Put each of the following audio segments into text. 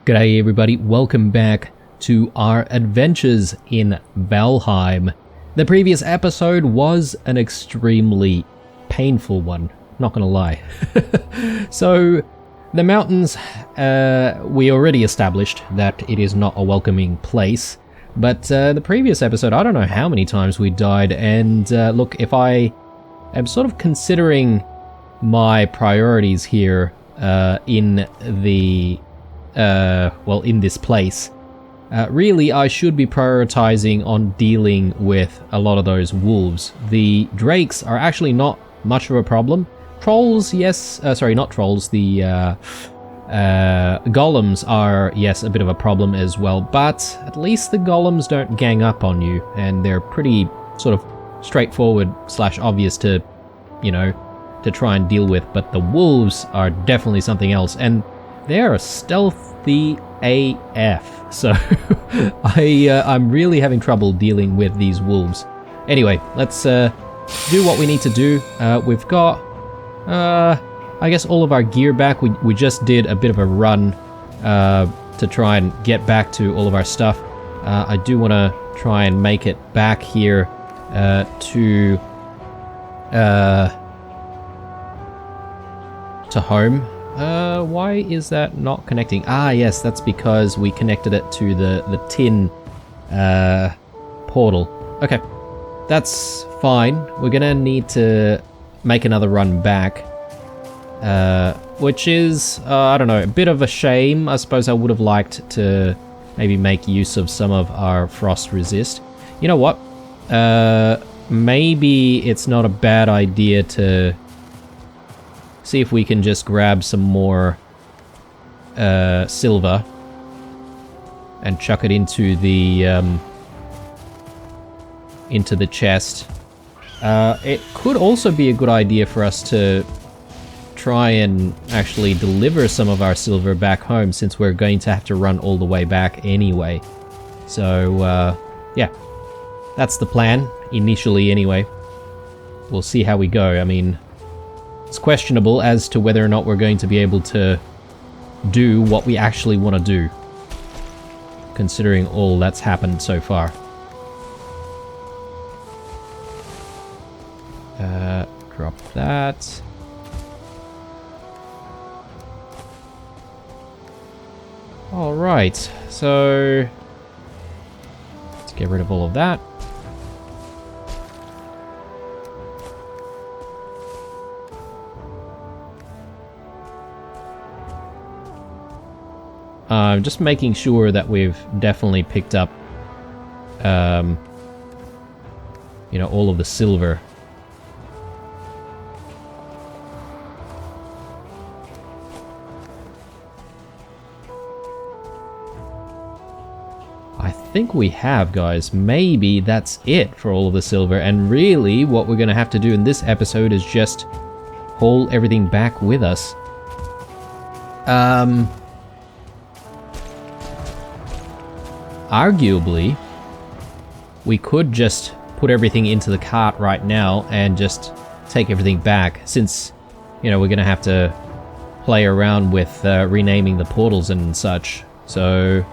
G'day everybody, welcome back to our adventures in Valheim. The previous episode was an extremely painful one, not gonna lie. So, the mountains, we already established that it is not a welcoming place, but the previous episode, I don't know how many times we died, and look, if I am sort of considering my priorities here in the in this place. Really, I should be prioritizing on dealing with a lot of those wolves. The drakes are actually not much of a problem. Trolls, yes, sorry, not trolls, the golems are, yes, a bit of a problem as well, but at least the golems don't gang up on you, and they're pretty sort of straightforward / obvious to, you know, to try and deal with, but the wolves are definitely something else, and they are stealthy AF, so I'm really having trouble dealing with these wolves. Anyway, let's do what we need to do. We've got, I guess, all of our gear back. We just did a bit of a run to try and get back to all of our stuff. I do want to try and make it back here to home. Why is that not connecting? Ah, yes, that's because we connected it to the tin portal. Okay, that's fine. We're gonna need to make another run back, which is, I don't know, a bit of a shame. I suppose I would have liked to maybe make use of some of our frost resist. You know what? Maybe it's not a bad idea to see if we can just grab some more silver and chuck it into the chest. It could also be a good idea for us to try and actually deliver some of our silver back home, since we're going to have to run all the way back anyway. So, yeah, that's the plan, initially anyway. We'll see how we go. I mean, it's questionable as to whether or not we're going to be able to do what we actually want to do, considering all that's happened so far. Drop that. Alright, so let's get rid of all of that. Just making sure that we've definitely picked up, you know, all of the silver. I think we have, guys. Maybe that's it for all of the silver, and really what we're going to have to do in this episode is just haul everything back with us. Arguably, we could just put everything into the cart right now and just take everything back, since, you know, we're going to have to play around with renaming the portals and such. So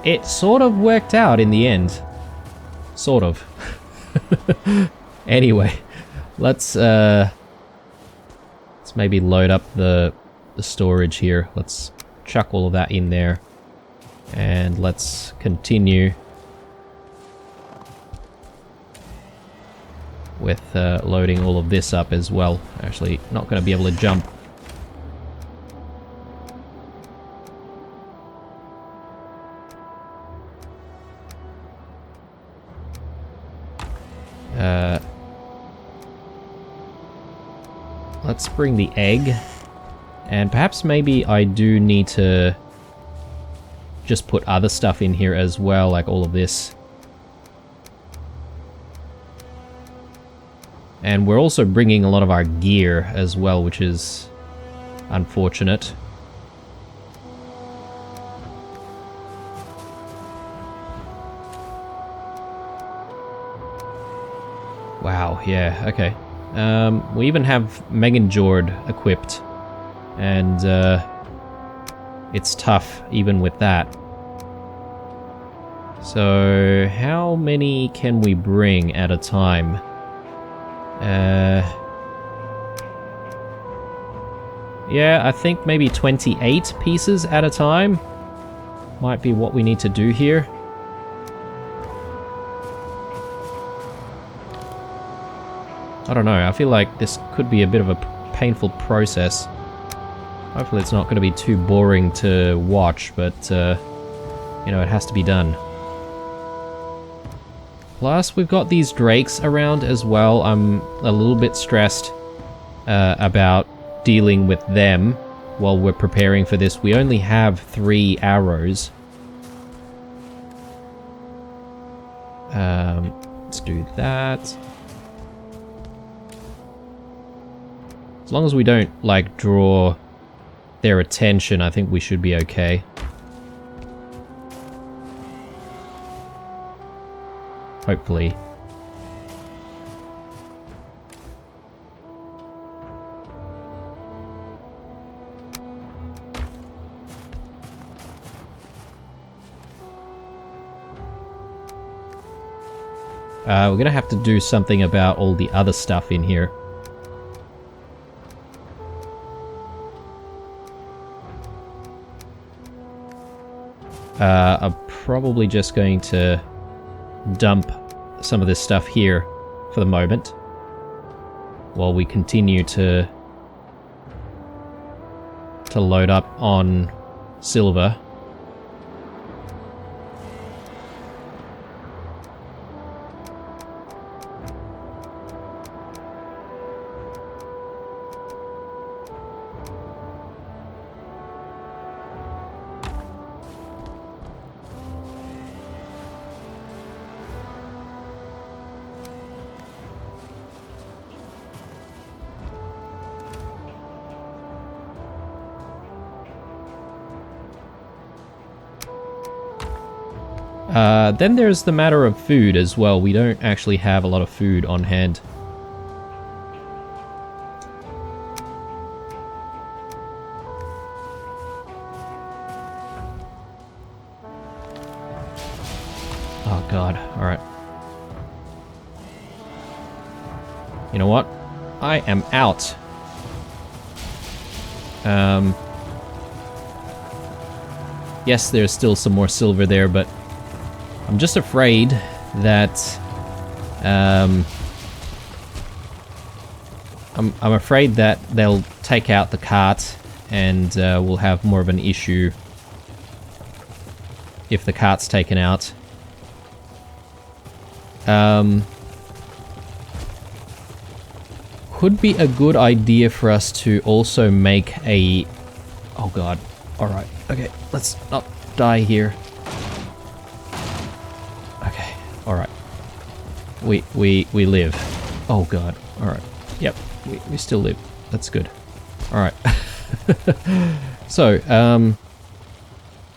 it sort of worked out in the end. Sort of. Anyway, let's maybe load up the storage here. Let's chuck all of that in there. And let's continue with loading all of this up as well. Actually, not going to be able to jump. Let's bring the egg. And perhaps maybe I do need to just put other stuff in here as well, like all of this. And we're also bringing a lot of our gear as well, which is unfortunate. Wow, yeah, okay. We even have Meganjord equipped. And it's tough even with that. So, how many can we bring at a time? Yeah, I think maybe 28 pieces at a time might be what we need to do here. I don't know, I feel like this could be a bit of a painful process. Hopefully it's not going to be too boring to watch, but, you know, it has to be done. Plus, we've got these drakes around as well. I'm a little bit stressed about dealing with them while we're preparing for this. We only have 3 arrows. Let's do that. As long as we don't, like, draw their attention, I think we should be okay. Hopefully. We're gonna have to do something about all the other stuff in here. I'm probably just going to dump some of this stuff here for the moment while we continue to load up on silver. Then there's the matter of food as well. We don't actually have a lot of food on hand. Oh god, alright. You know what? I am out. Yes, there's still some more silver there, but I'm just afraid that I'm afraid that they'll take out the cart and we'll have more of an issue if the cart's taken out. Could be a good idea for us to also make a... Oh god. Alright. Okay. Let's not die here. Okay. Alright. We live. Oh god. Alright. Yep. We still live. That's good. Alright. So,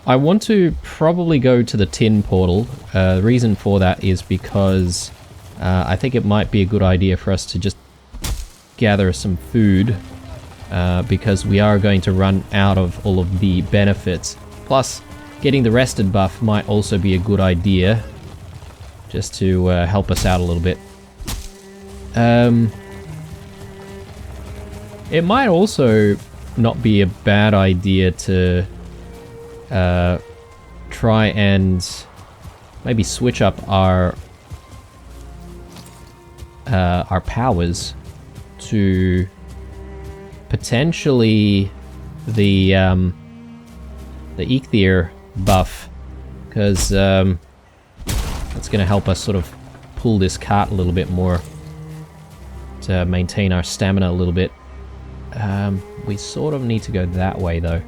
I want to probably go to the tin portal. The reason for that is because I think it might be a good idea for us to just gather some food because we are going to run out of all of the benefits. Plus, getting the rested buff might also be a good idea just to help us out a little bit. It might also not be a bad idea to try and maybe switch up our powers to potentially the Eikthyr buff, because that's going to help us sort of pull this cart a little bit more to maintain our stamina a little bit. We sort of need to go that way though.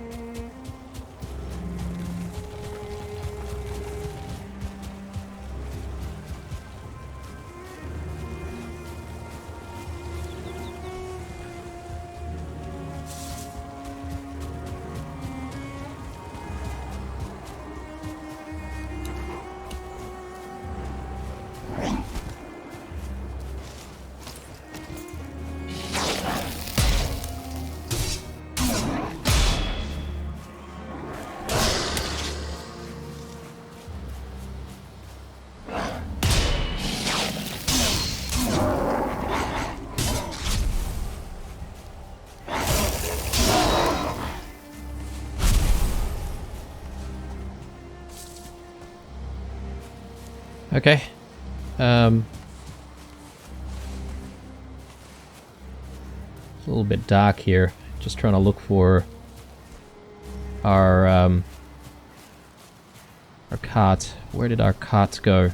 Okay. It's a little bit dark here. Just trying to look for our cart. Where did our cart go?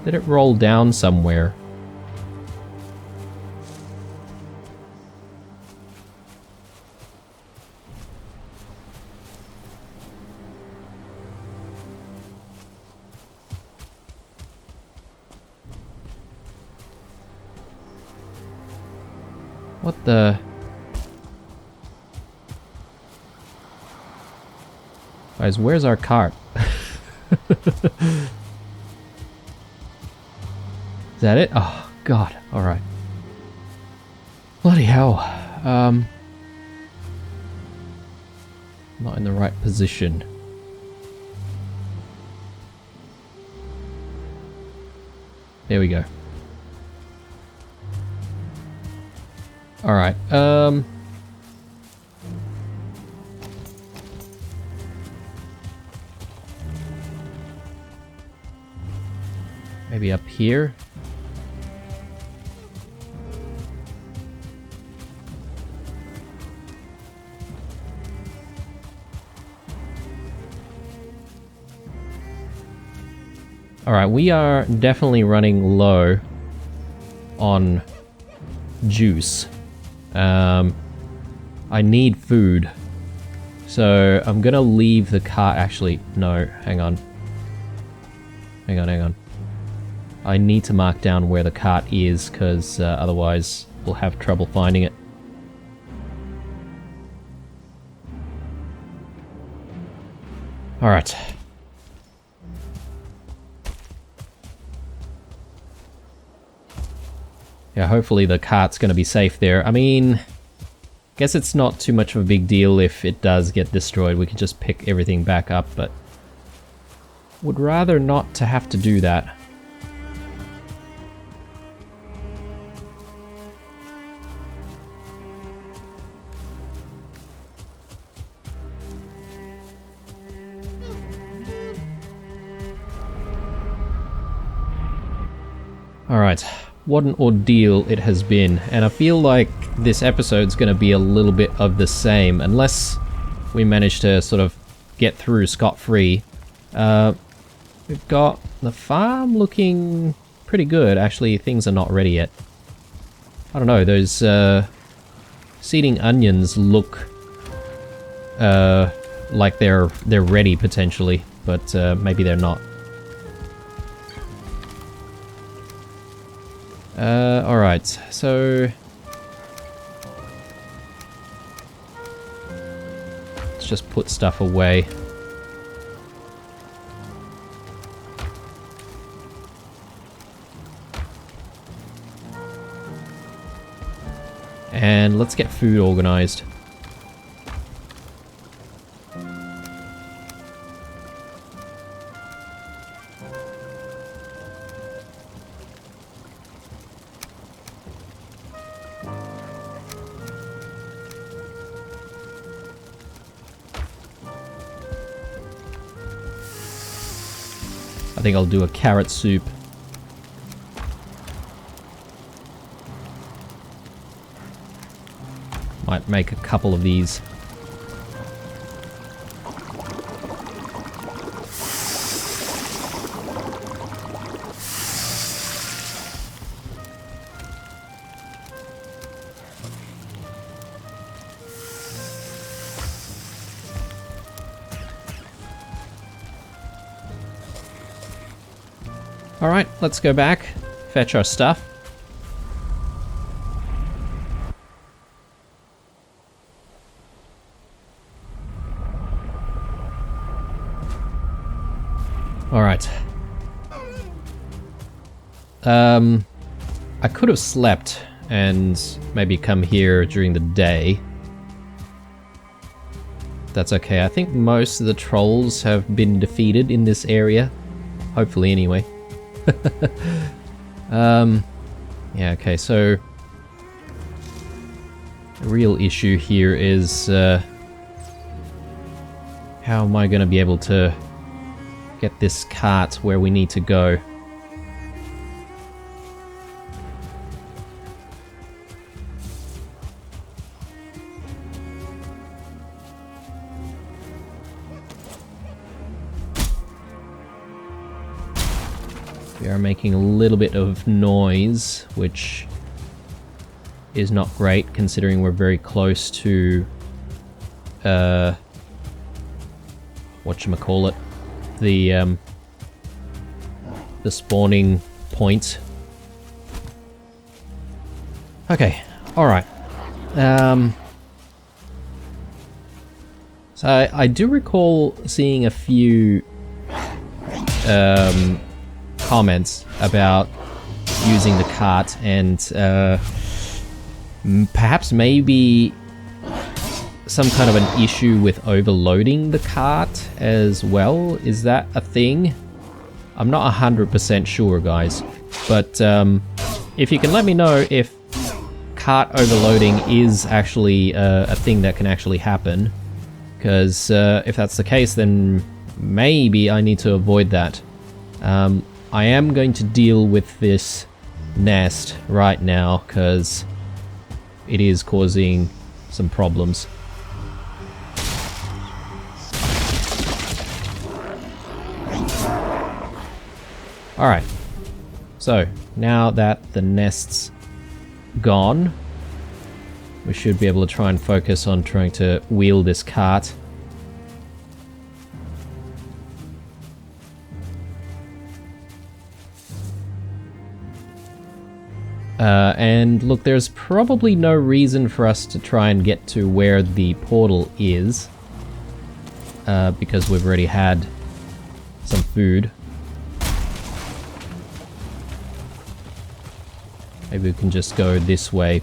Did it roll down somewhere? What the... Guys, where's our cart? Is that it? Oh, God. Alright. Bloody hell. Not in the right position. There we go. Alright, maybe up here? Alright, we are definitely running low on juice. I need food. So I'm gonna leave the cart. Actually, no, hang on. Hang on. I need to mark down where the cart is, because otherwise we'll have trouble finding it. Alright. Yeah, hopefully the cart's gonna be safe there. I mean, guess it's not too much of a big deal if it does get destroyed. We can just pick everything back up, but would rather not to have to do that. Alright, what an ordeal it has been, and I feel like this episode's gonna be a little bit of the same, unless we manage to sort of get through scot-free. We've got the farm looking pretty good. Actually, things are not ready yet. I don't know, those seeding onions look like they're ready potentially, but maybe they're not. Alright, so let's just put stuff away. And let's get food organized. I think I'll do a carrot soup. Might make a couple of these. Alright, let's go back, fetch our stuff. Alright. I could have slept and maybe come here during the day. That's okay. I think most of the trolls have been defeated in this area. Hopefully, anyway. Yeah, okay, so... the real issue here is... how am I going to be able to get this cart where we need to go? We are making a little bit of noise, which is not great considering we're very close to whatchamacallit, the spawning point. Okay, alright. So I do recall seeing a few comments about using the cart and perhaps maybe some kind of an issue with overloading the cart as well. Is that a thing? I'm not 100% sure, guys, but if you can let me know if cart overloading is actually a thing that can actually happen, because if that's the case, then maybe I need to avoid that. I am going to deal with this nest right now because it is causing some problems. Alright, so now that the nest's gone, we should be able to try and focus on trying to wheel this cart. And look, there's probably no reason for us to try and get to where the portal is, because we've already had some food. Maybe we can just go this way.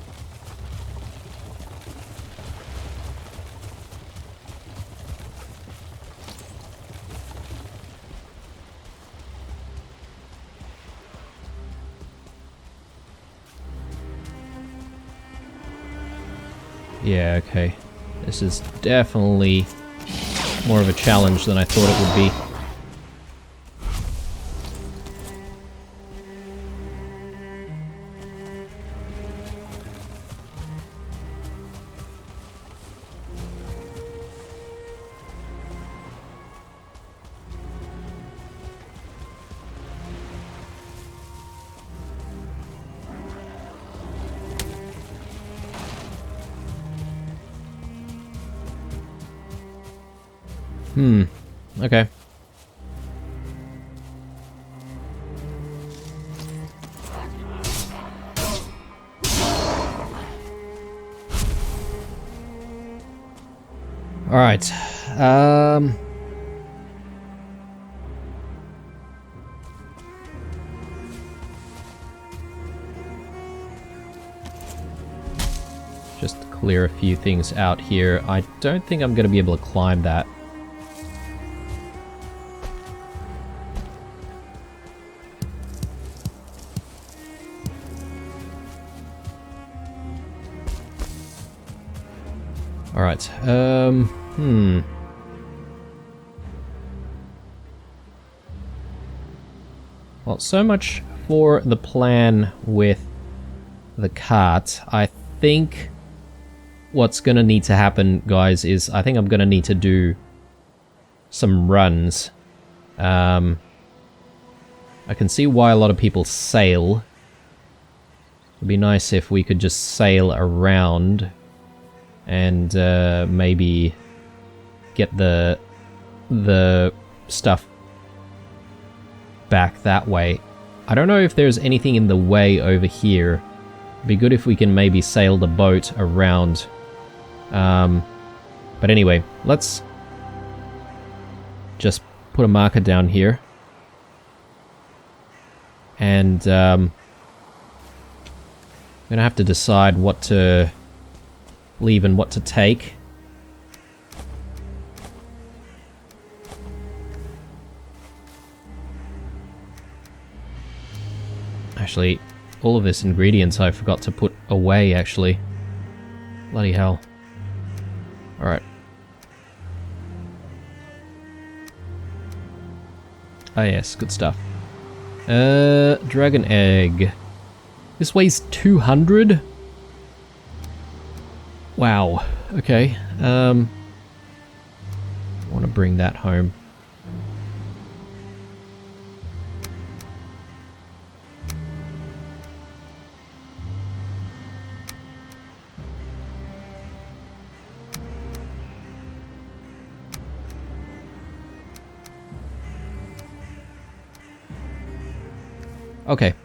Yeah, okay. This is definitely more of a challenge than I thought it would be. Okay. All right. Just to clear a few things out here. I don't think I'm going to be able to climb that. Alright, well, so much for the plan with the cart. I think what's gonna need to happen, guys, is I think I'm gonna need to do some runs. I can see why a lot of people sail. It'd be nice if we could just sail around and maybe get the stuff back that way. I don't know if there's anything in the way over here. It'd be good if we can maybe sail the boat around. But anyway, let's just put a marker down here. And I'm gonna have to decide what to leave and what to take. Actually, all of this ingredients I forgot to put away, actually. Bloody hell. Alright. Ah yes, good stuff. Dragon egg. This weighs 200? Wow. Okay. I want to bring that home. Okay.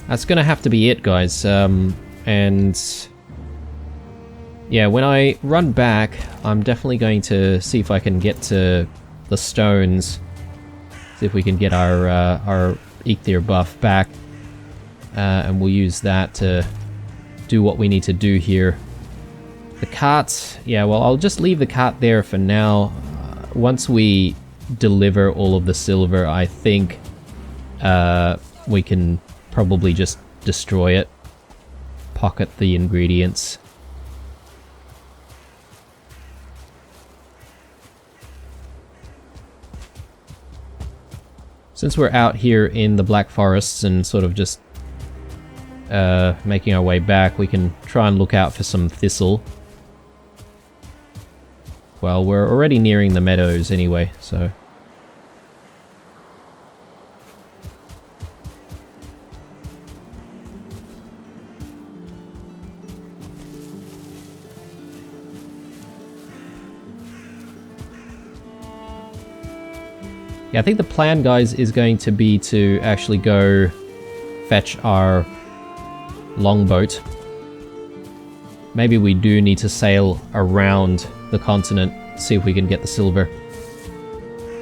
That's gonna have to be it, guys. And yeah, when I run back, I'm definitely going to see if I can get to the stones. See if we can get our Eikthyr buff back. And we'll use that to do what we need to do here. The cart, yeah, well, I'll just leave the cart there for now. Once we deliver all of the silver, I think we can probably just destroy it. Pocket the ingredients. Since we're out here in the Black Forests and sort of just making our way back, we can try and look out for some thistle. Well, we're already nearing the meadows anyway, so... Yeah, I think the plan, guys, is going to be to actually go fetch our longboat. Maybe we do need to sail around the continent, see if we can get the silver.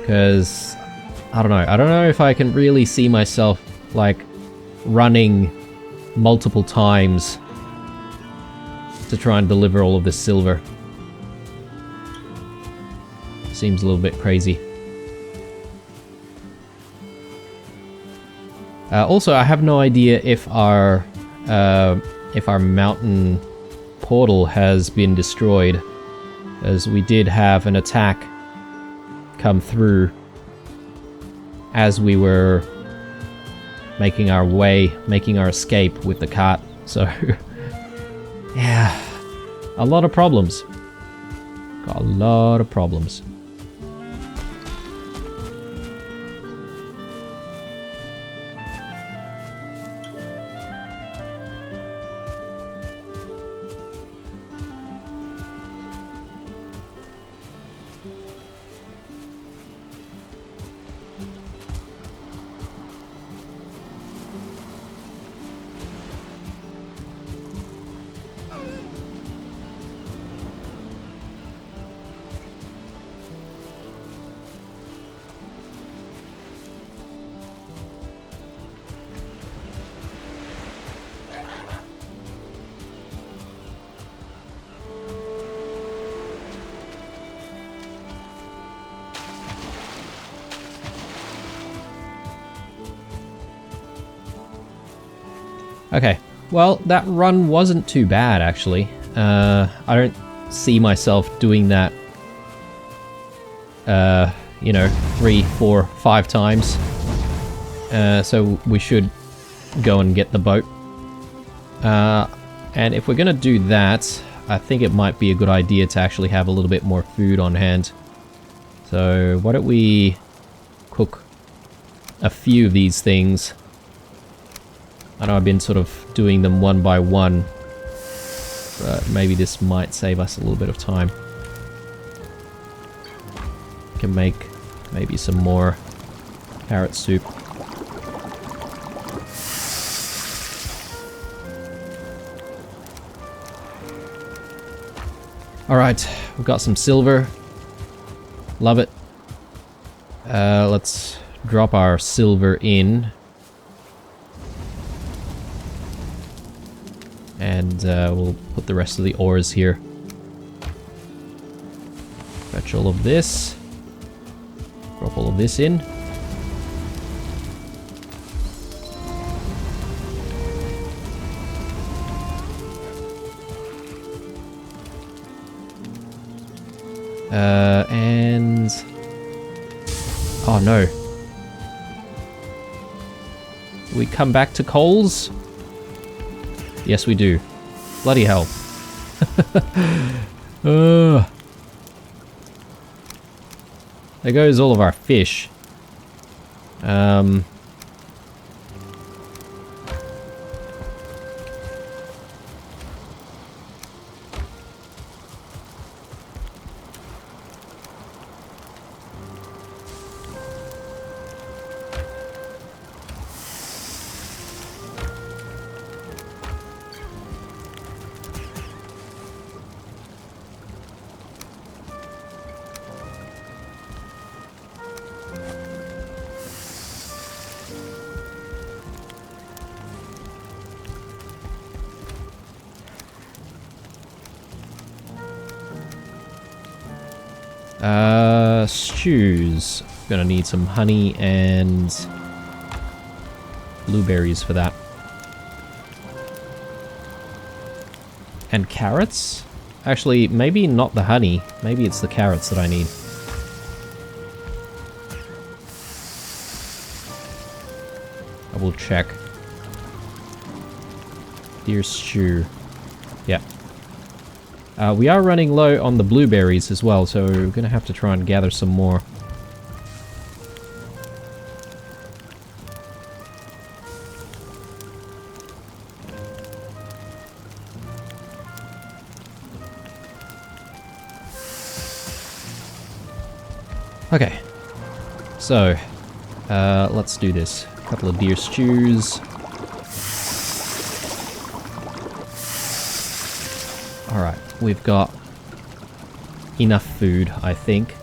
Because, I don't know if I can really see myself, like, running multiple times to try and deliver all of this silver. Seems a little bit crazy. Also, I have no idea if our mountain portal has been destroyed, as we did have an attack come through as we were making our escape with the cart. So, yeah, a lot of problems. Got a lot of problems. Okay, well, that run wasn't too bad, actually. I don't see myself doing that, you know, 3, 4, 5 times. So we should go and get the boat. And if we're gonna do that, I think it might be a good idea to actually have a little bit more food on hand. So why don't we cook a few of these things. I know I've been sort of doing them one by one, but maybe this might save us a little bit of time. We can make maybe some more carrot soup. Alright, we've got some silver. Love it. Let's drop our silver in. And we'll put the rest of the ores here. Fetch all of this. Drop all of this in. And... oh no. We come back to coals? Yes, we do. Bloody hell. There goes all of our fish. Stews. Gonna need some honey and blueberries for that. And carrots? Actually, maybe not the honey. Maybe it's the carrots that I need. I will check. Deer stew. Yeah. We are running low on the blueberries as well, so we're gonna have to try and gather some more. Okay. So, let's do this. A couple of deer stews. Alright. We've got enough food, I think,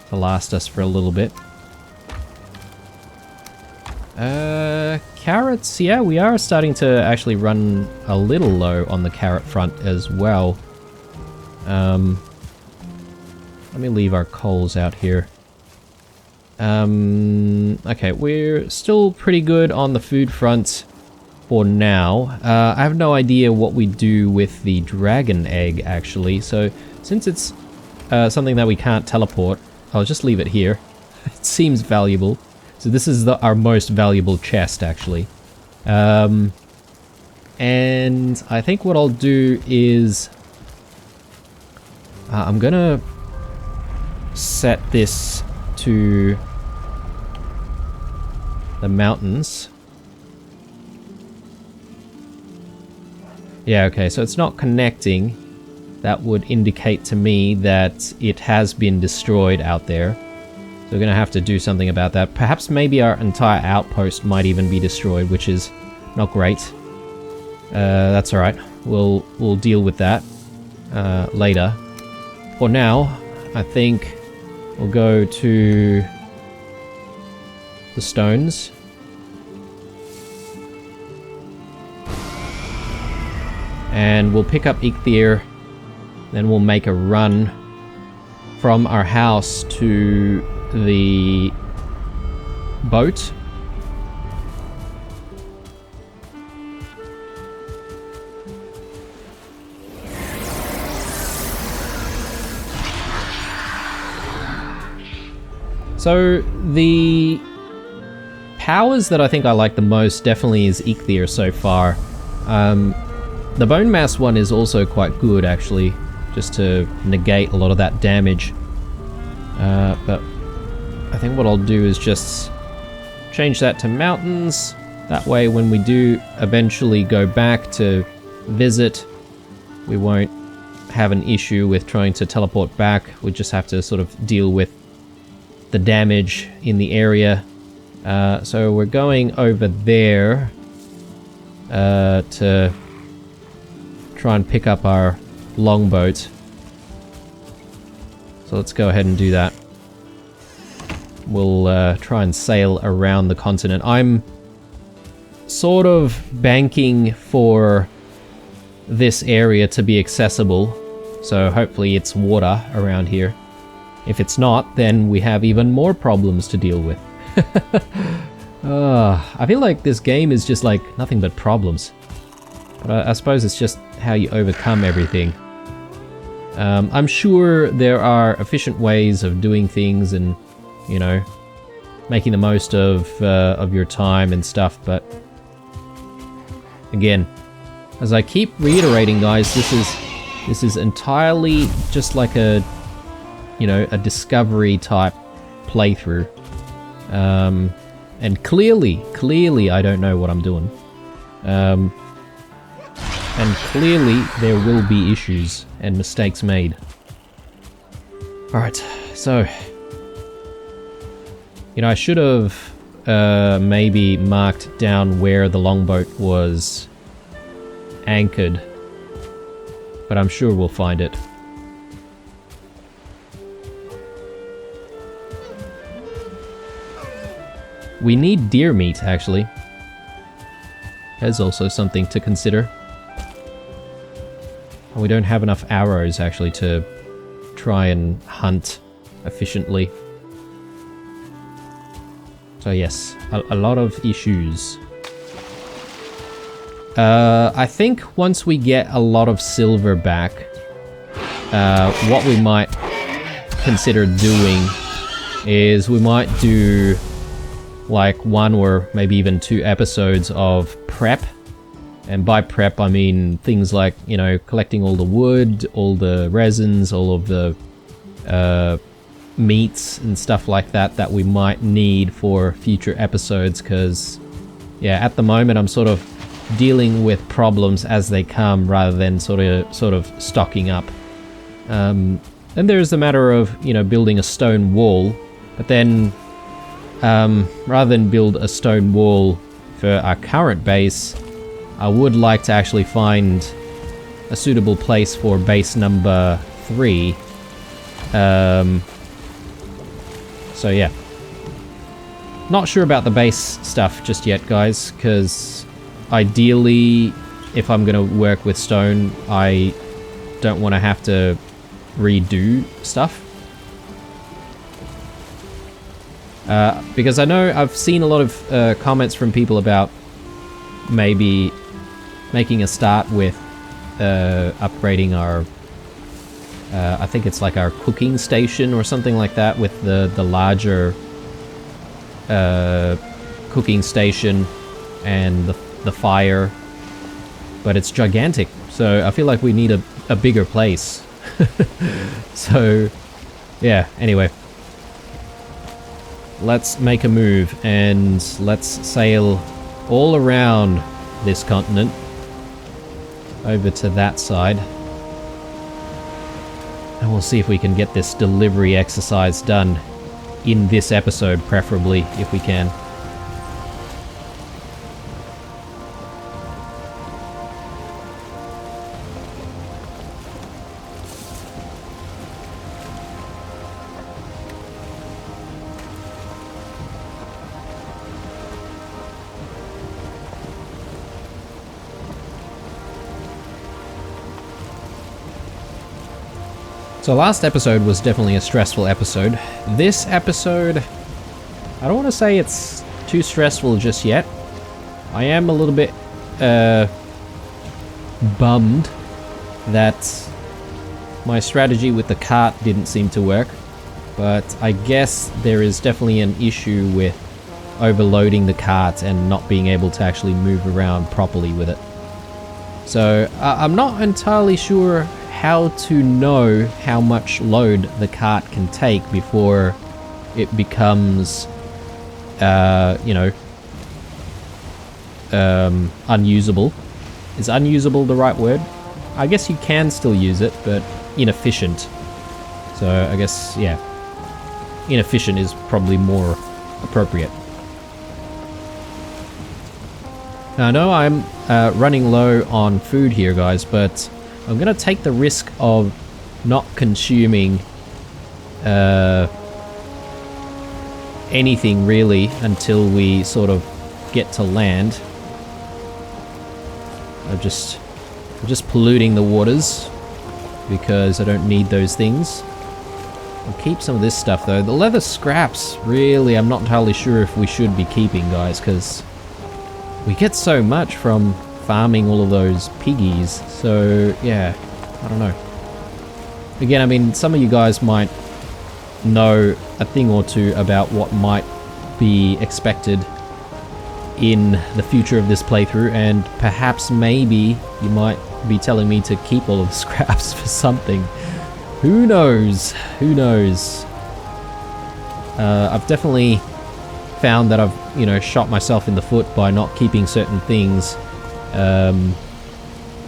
to last us for a little bit. Carrots, yeah, we are starting to actually run a little low on the carrot front as well. Let me leave our coals out here. Okay, we're still pretty good on the food front for now. I have no idea what we do with the dragon egg, actually. So, since it's something that we can't teleport, I'll just leave it here. It seems valuable. So this is our most valuable chest, actually. And I think what I'll do is... I'm gonna set this to the mountains. Yeah, okay, so it's not connecting. That would indicate to me that it has been destroyed out there. So we're gonna have to do something about that. Perhaps maybe our entire outpost might even be destroyed, which is not great. That's alright. We'll deal with that later. For now, I think we'll go to the stones. And we'll pick up Ichthir, then we'll make a run from our house to the boat. So the powers that I think I like the most definitely is Ichthir so far. The bone mass one is also quite good, actually, just to negate a lot of that damage. But I think what I'll do is just change that to mountains. That way when we do eventually go back to visit, we won't have an issue with trying to teleport back. We just have to sort of deal with the damage in the area. So we're going over there to try and pick up our longboat. So let's go ahead and do that. We'll try and sail around the continent. I'm sort of banking for this area to be accessible, so hopefully it's water around here. If it's not, then we have even more problems to deal with. I feel like this game is just like nothing but problems. But I suppose it's just how you overcome everything. I'm sure there are efficient ways of doing things and, you know, making the most of your time and stuff, but again, as I keep reiterating, guys, this is entirely just like a, you know, a discovery type playthrough. And clearly I don't know what I'm doing. And clearly there will be issues and mistakes made. Alright, so, you know, I should have maybe marked down where the longboat was anchored, but I'm sure we'll find it. We need deer meat, actually. There's also something to consider. We don't have enough arrows, actually, to try and hunt efficiently. So yes, a lot of issues. I think once we get a lot of silver back, what we might consider doing is we might do like 1 or maybe even 2 episodes of prep. And by prep, I mean things like, you know, collecting all the wood, all the resins, all of the meats and stuff like that that we might need for future episodes, because, yeah, at the moment I'm sort of dealing with problems as they come rather than sort of stocking up. And there's the matter of, you know, building a stone wall, but then rather than build a stone wall for our current base, I would like to actually find a suitable place for base number 3. So yeah. Not sure about the base stuff just yet, guys, because ideally, if I'm going to work with stone, I don't want to have to redo stuff. Because I know I've seen a lot of comments from people about maybe making a start with upgrading our I think it's like our cooking station or something like that, with the larger cooking station and the fire, but it's gigantic, so I feel like we need a bigger place. So yeah, anyway, let's make a move and let's sail all around this continent over to that side, and we'll see if we can get this delivery exercise done in this episode, preferably, if we can. So last episode was definitely a stressful episode. This episode, I don't want to say it's too stressful just yet. I am a little bit bummed that my strategy with the cart didn't seem to work, but I guess there is definitely an issue with overloading the cart and not being able to actually move around properly with it. So I'm not entirely sure how to know how much load the cart can take before it becomes, you know, unusable. Is unusable the right word? I guess you can still use it, but inefficient. So I guess, yeah, inefficient is probably more appropriate. Now, I know I'm running low on food here, guys, but I'm going to take the risk of not consuming anything really until we sort of get to land. I'm just polluting the waters because I don't need those things. I'll keep some of this stuff though. The leather scraps, really, I'm not entirely sure if we should be keeping, guys, because we get so much from farming all of those piggies. So yeah, I don't know. Again, I mean, some of you guys might know a thing or two about what might be expected in the future of this playthrough, and perhaps maybe you might be telling me to keep all of the scraps for something. Who knows? Who knows? I've definitely found that I've, you know, shot myself in the foot by not keeping certain things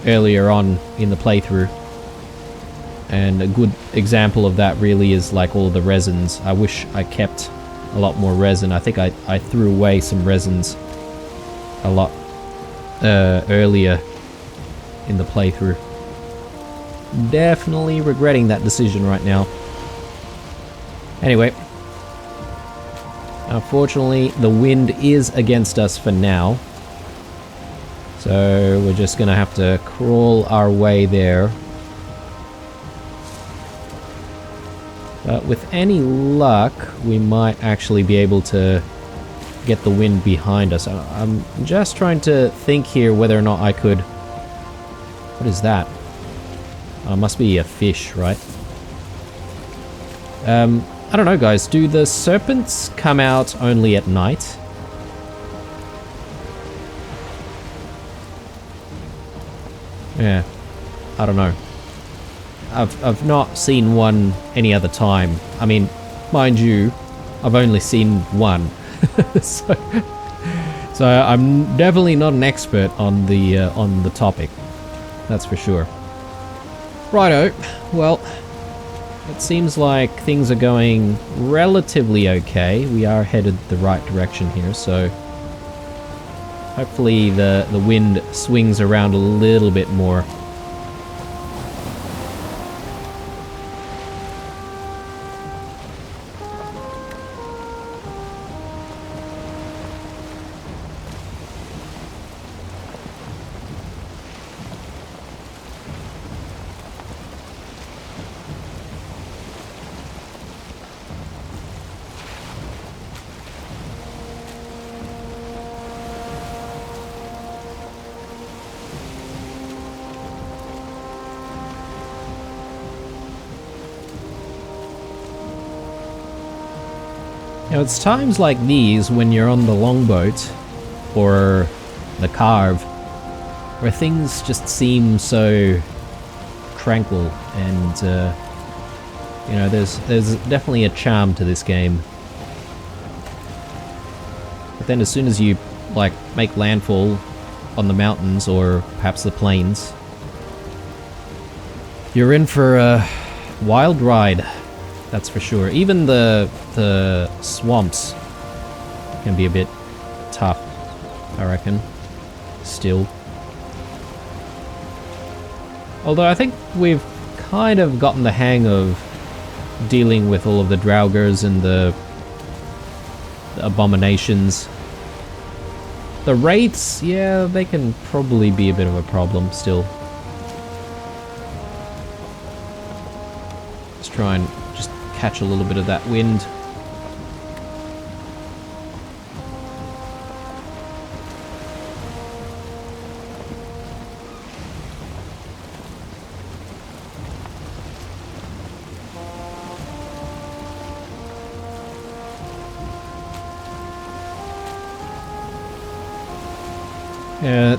earlier on in the playthrough. And a good example of that really is like all the resins. I wish I kept a lot more resin. I think I threw away some resins a lot earlier in the playthrough. Definitely regretting that decision right now. Anyway, unfortunately the wind is against us for now, so we're just gonna have to crawl our way there. But with any luck, we might actually be able to get the wind behind us. I'm just trying to think here whether or not I could... What is that? Oh, it must be a fish, right? I don't know, guys. Do the serpents come out only at night? Yeah, I don't know. I've not seen one any other time. I mean, mind you, I've only seen one. so I'm definitely not an expert on the topic. That's for sure. Righto. Well, it seems like things are going relatively okay. We are headed the right direction here, so hopefully the wind swings around a little bit more. Now, it's times like these when you're on the longboat or the carve where things just seem so tranquil, and you know, there's definitely a charm to this game. But then as soon as you like make landfall on the mountains or perhaps the plains, you're in for a wild ride. That's for sure. Even the swamps can be a bit tough, I reckon, still. Although I think we've kind of gotten the hang of dealing with all of the draugrs and the abominations. The wraiths, yeah, they can probably be a bit of a problem still. Let's try and just catch a little bit of that wind.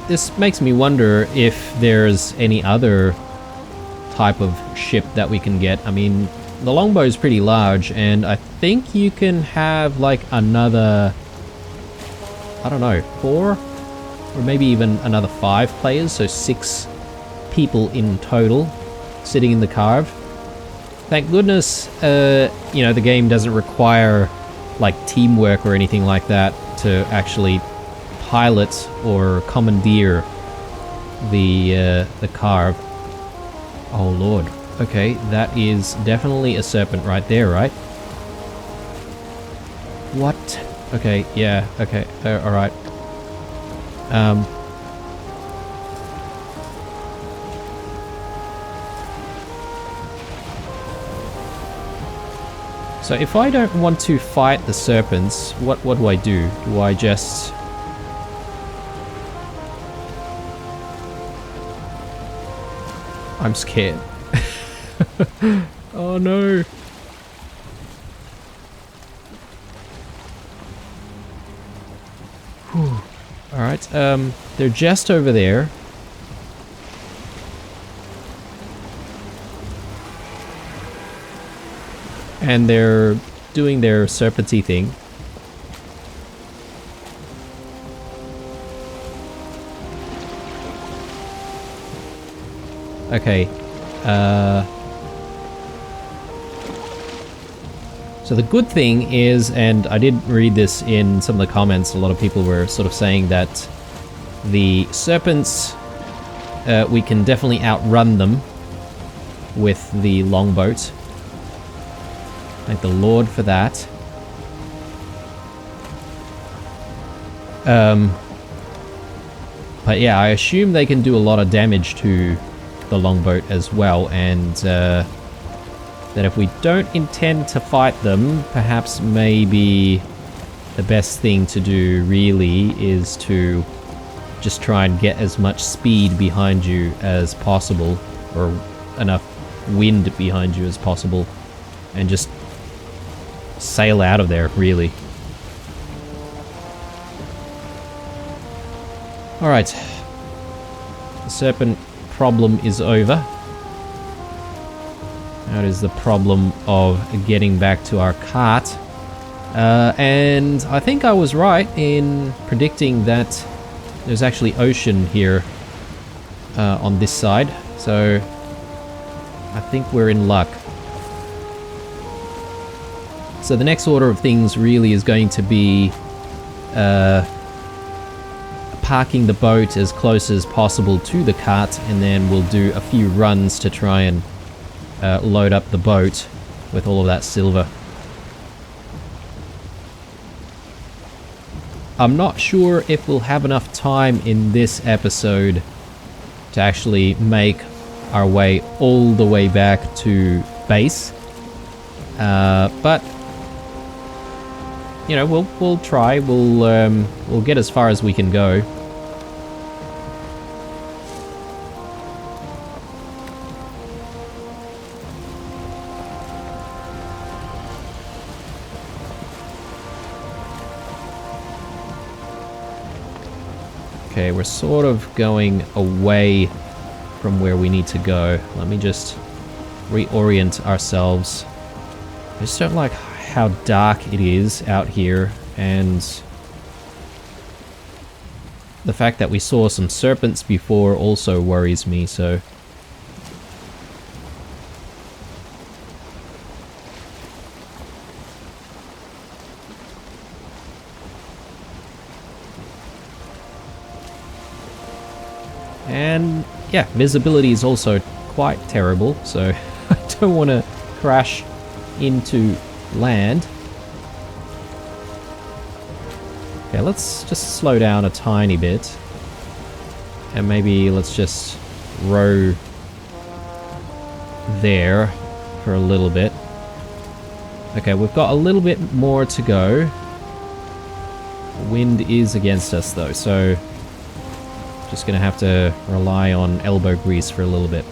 This makes me wonder if there's any other type of ship that we can get. I mean, the longbow is pretty large, and I think you can have like another, I don't know, 4 or maybe even another 5 players, so 6 people in total sitting in the carve. Thank goodness, you know, the game doesn't require like teamwork or anything like that to actually pilot or commandeer the carve. Oh lord. Okay, that is definitely a serpent right there, right? What? Okay, yeah, okay, alright. So if I don't want to fight the serpents, what do I do? Do I just... I'm scared. Oh no. Alright, they're just over there. And they're doing their serpenty thing. Okay, so the good thing is, and I did read this in some of the comments, a lot of people were sort of saying that the serpents, we can definitely outrun them with the longboat. Thank the Lord for that. But yeah, I assume they can do a lot of damage to the longboat as well, and that if we don't intend to fight them, perhaps maybe the best thing to do really is to just try and get as much speed behind you as possible, or enough wind behind you as possible, and just sail out of there, really. Alright. The serpent problem is over. That is the problem of getting back to our cart. And I think I was right in predicting that there's actually ocean here on this side. So I think we're in luck. So the next order of things really is going to be parking the boat as close as possible to the cart, and then we'll do a few runs to try and load up the boat with all of that silver. I'm not sure if we'll have enough time in this episode to actually make our way all the way back to base, but you know, we'll try. We'll get as far as we can go. Okay, we're sort of going away from where we need to go. Let me just reorient ourselves. I just don't like how dark it is out here, and the fact that we saw some serpents before also worries me, so... And yeah, visibility is also quite terrible, so I don't want to crash into land. Okay, let's just slow down a tiny bit. And maybe let's just row there for a little bit. Okay, we've got a little bit more to go. Wind is against us though, so just gonna have to rely on elbow grease for a little bit.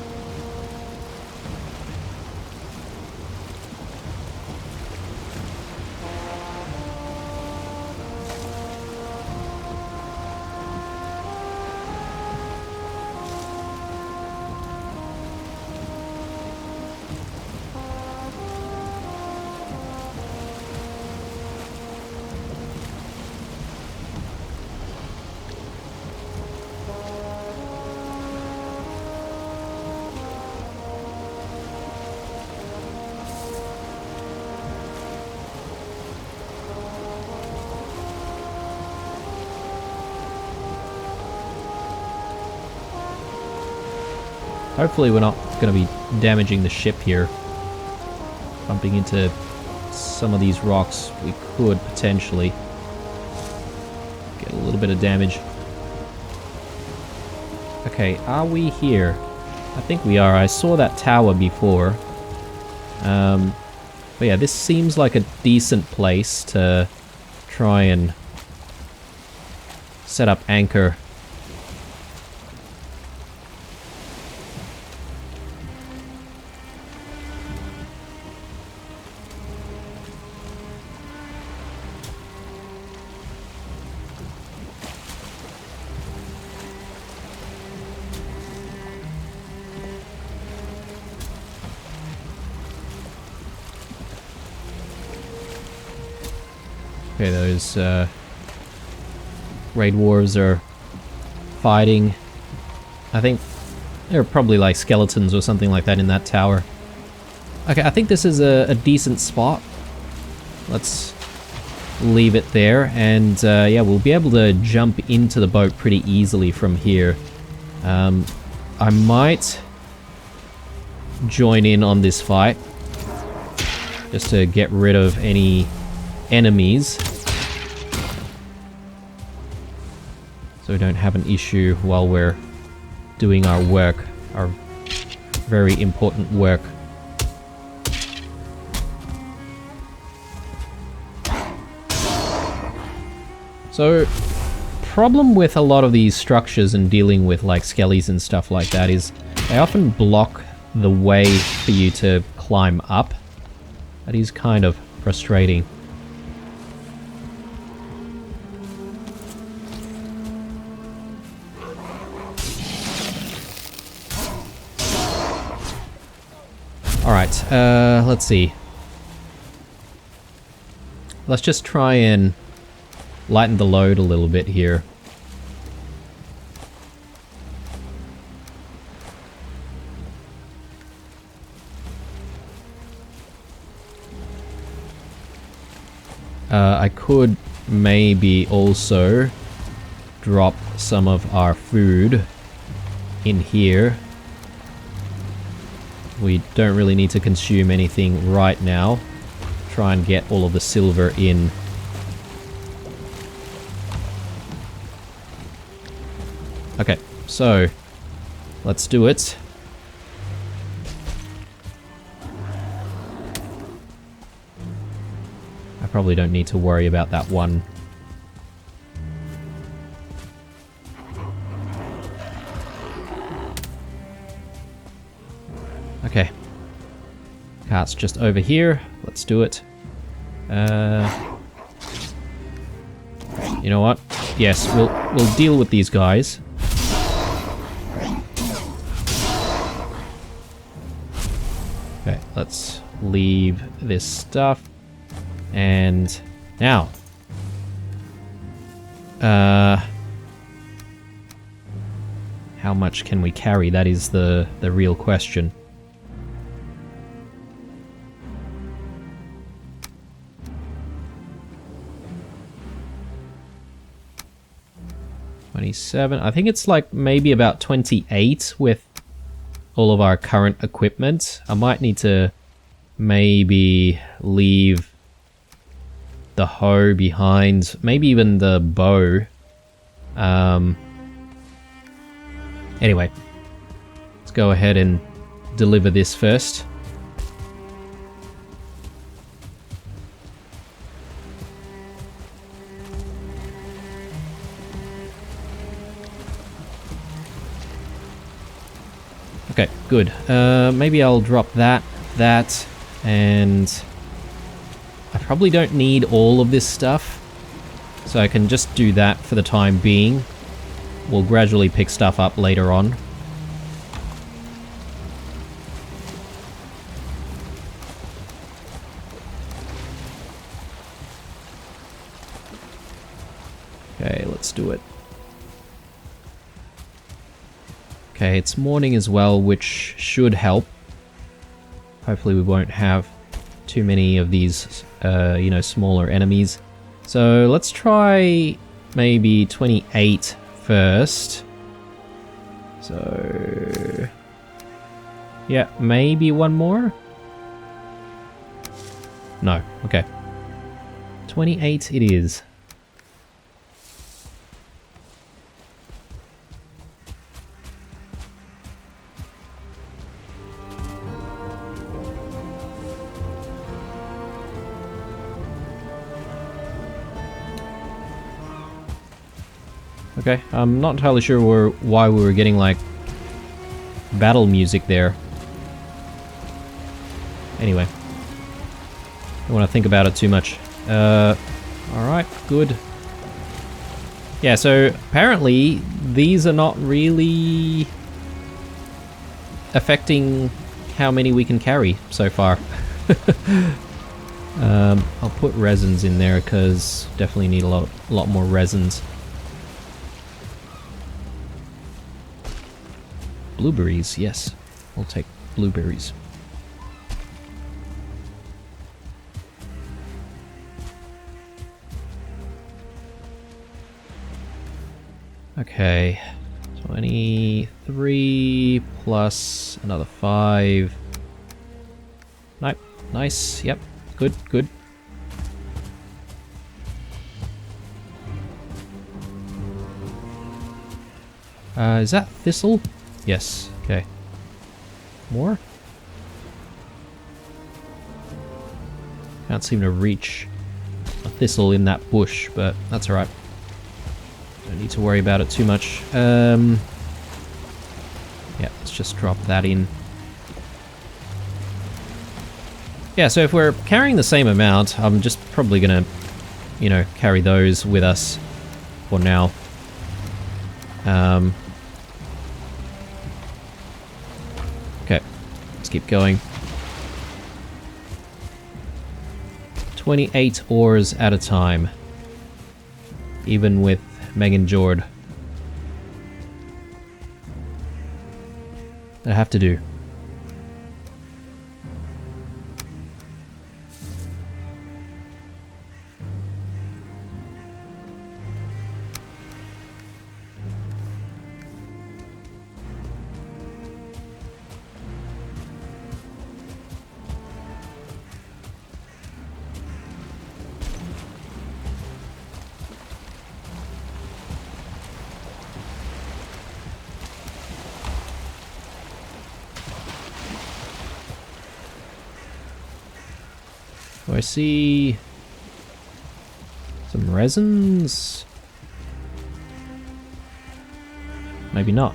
Hopefully we're not going to be damaging the ship here. Bumping into some of these rocks, we could potentially get a little bit of damage. Okay, are we here? I think we are. I saw that tower before. But yeah, this seems like a decent place to try and set up anchor. Okay, those raid dwarves are fighting. I think there are probably like skeletons or something like that in that tower. Okay, I think this is a decent spot. Let's leave it there, and yeah, we'll be able to jump into the boat pretty easily from here. I might join in on this fight just to get rid of any enemies so we don't have an issue while we're doing our work, our very important work. So, problem with a lot of these structures and dealing with like skellies and stuff like that is they often block the way for you to climb up. That is kind of frustrating. Alright, let's see. Let's just try and lighten the load a little bit here. I could maybe also drop some of our food in here. We don't really need to consume anything right now. Try and get all of the silver in. Okay, so let's do it. I probably don't need to worry about that one. Okay. Cart's just over here. Let's do it. You know what? Yes, we'll deal with these guys. Okay, let's leave this stuff. And now, how much can we carry? That is the real question. I think it's like maybe about 28 with all of our current equipment. I might need to maybe leave the hoe behind, maybe even the bow. Anyway, let's go ahead and deliver this first. Okay, good. Maybe I'll drop that, and I probably don't need all of this stuff, so I can just do that for the time being. We'll gradually pick stuff up later on. Okay, let's do it. Okay, it's morning as well, which should help. Hopefully we won't have too many of these, you know, smaller enemies. So let's try maybe 28 first. So yeah, maybe one more? No, okay. 28 it is. Okay, I'm not entirely sure why we were getting, like, battle music there. Anyway. Don't want to think about it too much. Alright, good. Yeah, so apparently these are not really affecting how many we can carry so far. I'll put resins in there because definitely need a lot more resins. Blueberries, yes. I'll take blueberries. Okay, 23 plus another 5. Nope, nice, yep, good, good. Is that thistle? Yes, okay. More? Can't seem to reach a thistle in that bush, but that's alright. Don't need to worry about it too much. Yeah, let's just drop that in. Yeah, so if we're carrying the same amount, I'm just probably gonna, you know, carry those with us for now. Okay, let's keep going. 28 ores at a time, even with Megan Jord. I have to do. Do I see some resins? Maybe not.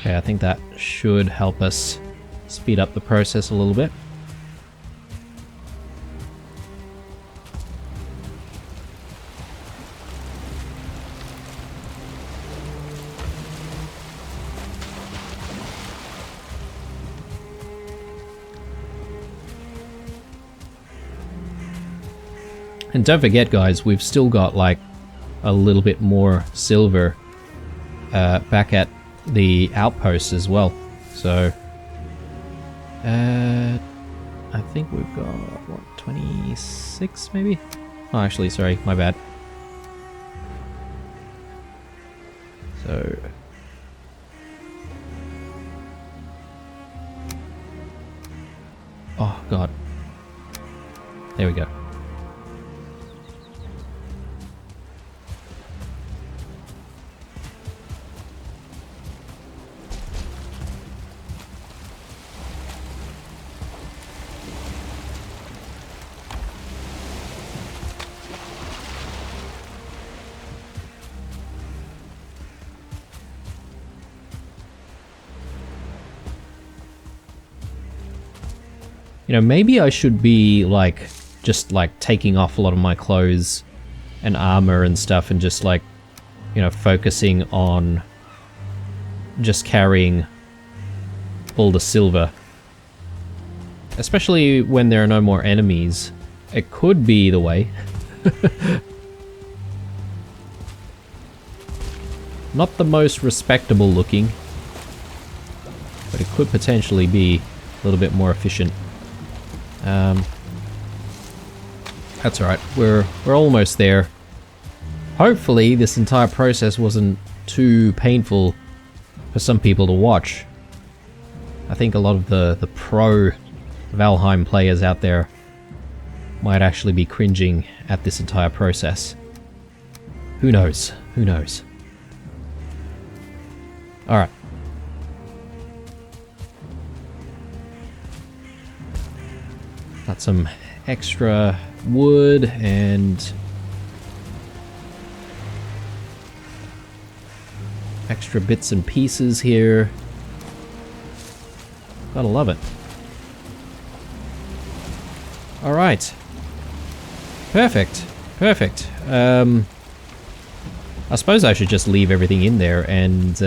Okay, I think that should help us speed up the process a little bit. And don't forget, guys, we've still got like a little bit more silver back at the outpost as well. So I think we've got what, 26 maybe? Oh, actually, sorry, my bad. So oh god, there we go. You know, maybe I should be like, just like taking off a lot of my clothes and armor and stuff and just like, you know, focusing on just carrying all the silver. Especially when there are no more enemies. It could be either way. Not the most respectable looking, but it could potentially be a little bit more efficient. That's alright, we're almost there. Hopefully this entire process wasn't too painful for some people to watch. I think a lot of the pro Valheim players out there might actually be cringing at this entire process. Who knows? Who knows? Alright. Got some extra wood and Extra bits and pieces here. Gotta love it. Alright. Perfect. Perfect. I suppose I should just leave everything in there and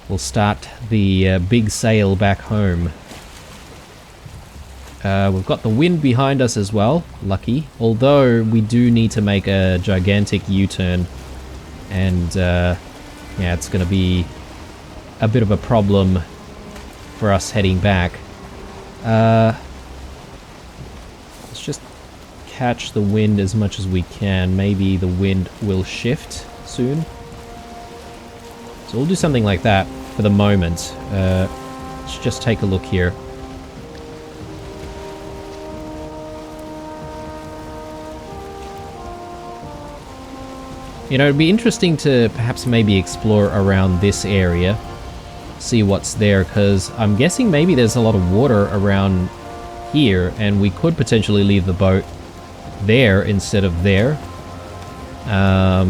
we'll start the big sail back home. We've got the wind behind us as well, lucky. Although we do need to make a gigantic U-turn. And yeah, it's going to be a bit of a problem for us heading back. Let's just catch the wind as much as we can. Maybe the wind will shift soon. So we'll do something like that for the moment. Let's just take a look here. You know, it'd be interesting to perhaps maybe explore around this area, see what's there, because I'm guessing maybe there's a lot of water around here, and we could potentially leave the boat there instead of there. I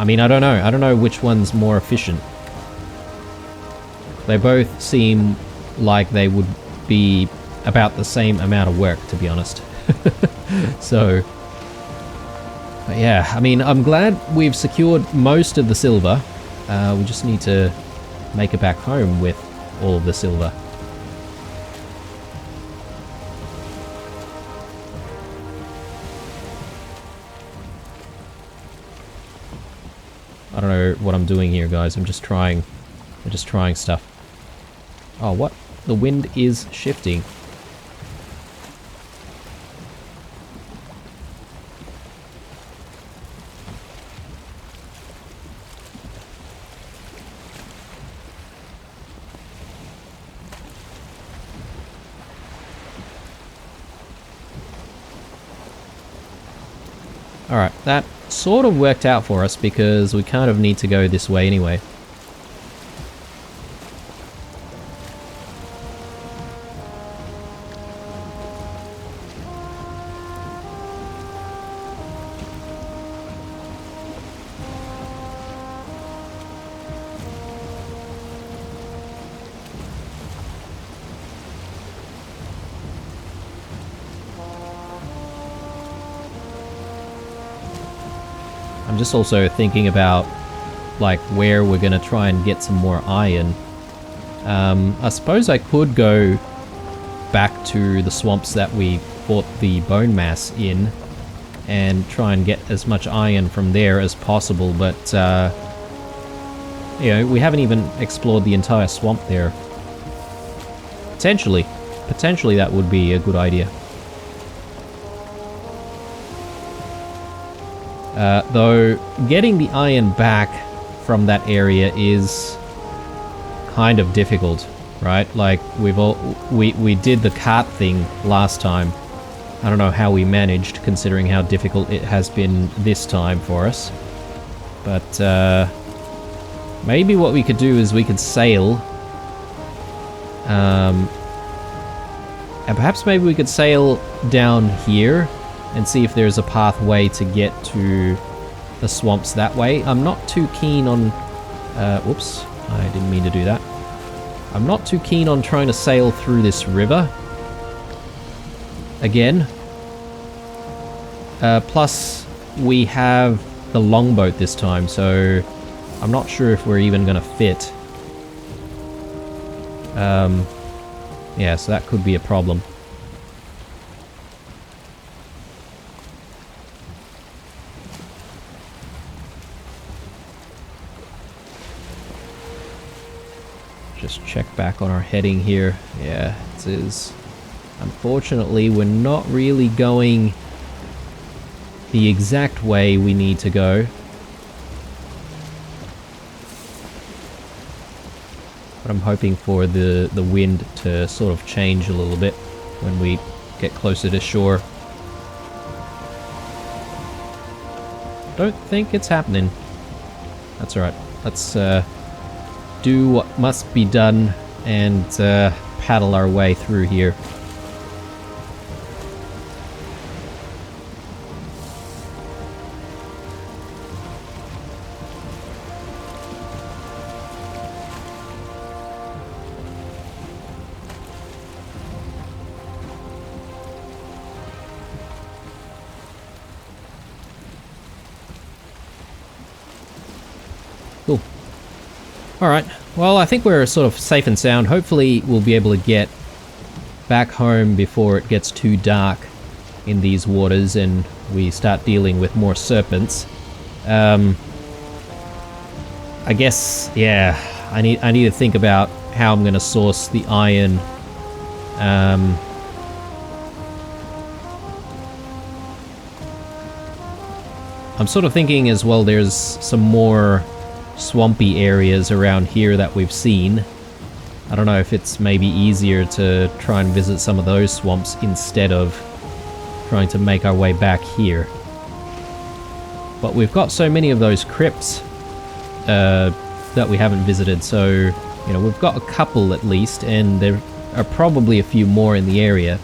mean, I don't know. I don't know which one's more efficient. They both seem like they would be about the same amount of work, to be honest. So... but yeah, I mean, I'm glad we've secured most of the silver. We just need to make it back home with all of the silver. I don't know what I'm doing here, guys. I'm just trying stuff. Oh, what? The wind is shifting. Alright, that sort of worked out for us because we kind of need to go this way anyway. I'm just also thinking about like where we're gonna try and get some more iron. I suppose I could go back to the swamps that we fought the bone mass in and try and get as much iron from there as possible, but you know, we haven't even explored the entire swamp there. Potentially that would be a good idea. Though getting the iron back from that area is kind of difficult, right? Like we did the cart thing last time. I don't know how we managed, considering how difficult it has been this time for us. But maybe what we could do is we could sail, and perhaps maybe we could sail down here and see if there's a pathway to get to the swamps that way. I'm not too keen on... whoops, I didn't mean to do that. I'm not too keen on trying to sail through this river again. Plus, we have the longboat this time, so I'm not sure if we're even going to fit. Yeah, so that could be a problem. Just check back on our heading here. Yeah, it is. Unfortunately, we're not really going the exact way we need to go. But I'm hoping for the wind to sort of change a little bit when we get closer to shore. Don't think it's happening. That's alright. Let's do what must be done and paddle our way through here. Alright, well I think we're sort of safe and sound. Hopefully we'll be able to get back home before it gets too dark in these waters and we start dealing with more serpents. I guess, yeah, I need to think about how I'm going to source the iron. I'm sort of thinking as well there's some more swampy areas around here that we've seen. I don't know if it's maybe easier to try and visit some of those swamps instead of trying to make our way back here. But we've got so many of those crypts that we haven't visited, so you know, we've got a couple at least, and there are probably a few more in the area.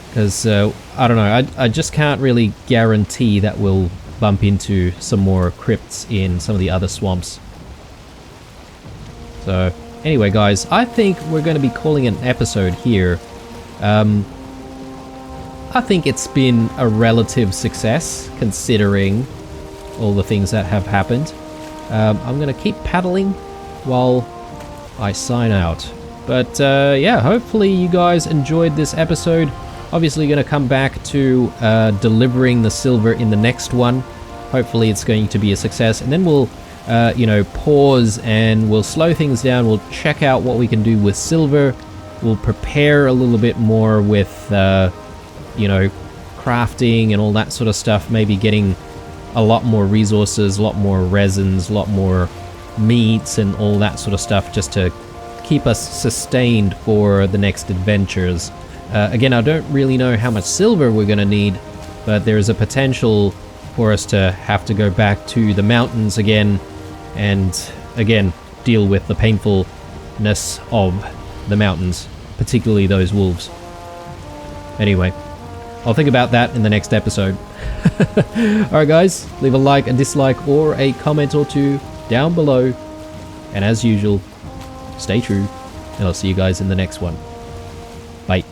Because I don't know, I just can't really guarantee that we'll bump into some more crypts in some of the other swamps. So anyway guys, I think we're going to be calling it an episode here. I think it's been a relative success considering all the things that have happened. I'm going to keep paddling while I sign out. But yeah, hopefully you guys enjoyed this episode. Obviously going to come back to delivering the silver in the next one. Hopefully it's going to be a success, and then we'll you know, pause and we'll slow things down. We'll check out what we can do with silver. We'll prepare a little bit more with you know, crafting and all that sort of stuff. Maybe getting a lot more resources, a lot more resins, a lot more meats and all that sort of stuff, just to keep us sustained for the next adventures. Again, I don't really know how much silver we're going to need, but there is a potential for us to have to go back to the mountains again, and again, deal with the painfulness of the mountains, particularly those wolves. Anyway, I'll think about that in the next episode. Alright guys, leave a like, a dislike, or a comment or two down below. And as usual, stay true, and I'll see you guys in the next one. Bye.